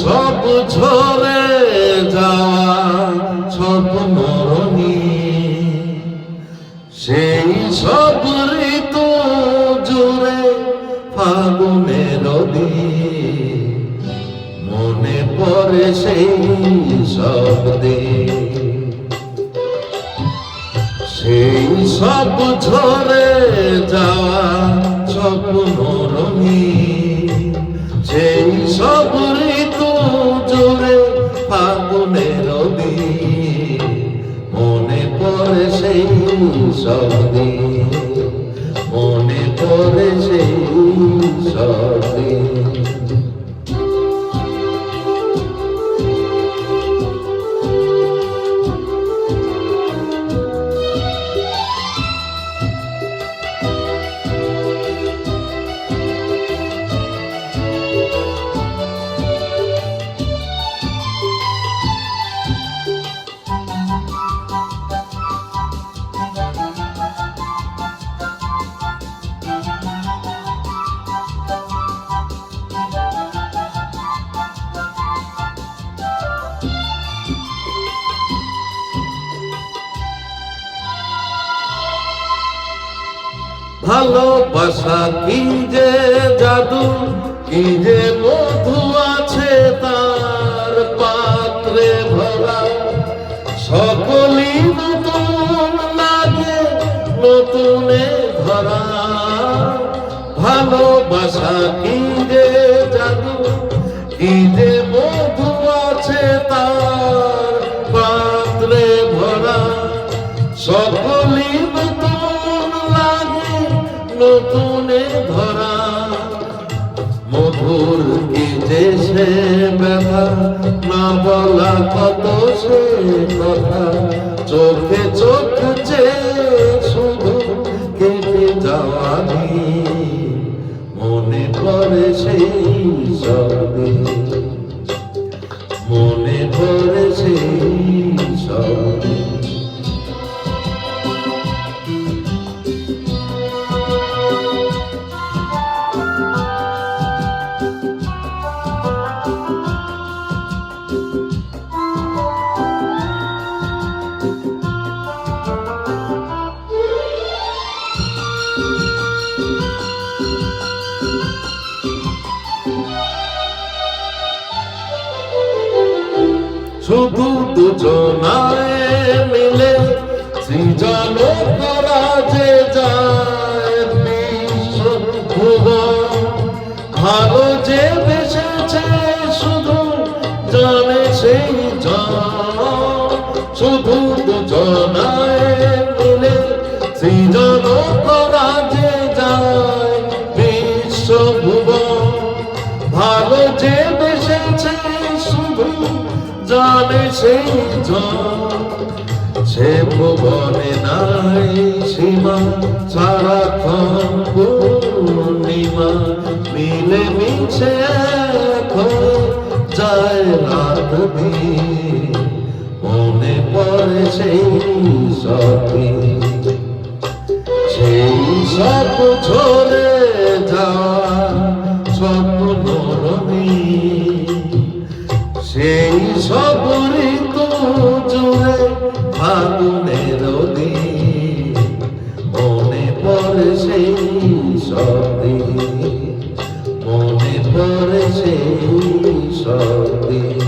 সব ঝরে যাওয়া স্বপ্নরণী, সেই সব ঋতু জুড়ে ফাগুনের দিন, মনে পড়ে সেই সব দিন। সেই সব ঝরে যাওয়া স্বপ্নরণী, সেই সব ঋতু জুড়ে ফাগুনের দিন, মনে পড়ে সেই সব দিন, মনে পড়ে সেই সব দিন। ভালোবাসা কি যে জাদু, কি যে মধু আছে তার পাত্রে ভরা, সকলই নতুন লাগে নতুনে ধরা। ভালোবাসা কি যে জাদু, কি যে মধু আছে তার পাত্রে ভরা, সকলই নতুন লাগে নতুনে ধরা। মধুর কি যে সে ব্যথা, না বলা কত সে কথা, চোখে চোখ যে শুধু কেটে যাওয়া দিন, মনে পড়ে সেই সব দিন, মনে পড়ে সেই সব দিন। শুধু দুজনায় মিলে সৃজন করা যে যায় বিশ্বভুবন, ভালো যে বেসেছে শুধু জানে সেই জন। শুধু দুজনায় মিলে সৃজন করা যে যায় বিশ্বভুবন, ভালো যে বেসেছে শুধু জানে সেই জন। সে ভুবনে নাই সীমা, সারাক্ষণ পূর্ণিমা, মিলে মিশে এখন যায় রাত দিন, মনে পড়ে সেই সব দিন। সেই সব ঝরে যাওয়া স্বপ্নরণী, সেই সব ঋতু জুড়ে ফাগুনের দিন, মনে পড়ে সেই সব দিন, মনে পড়ে সেই সব দিন।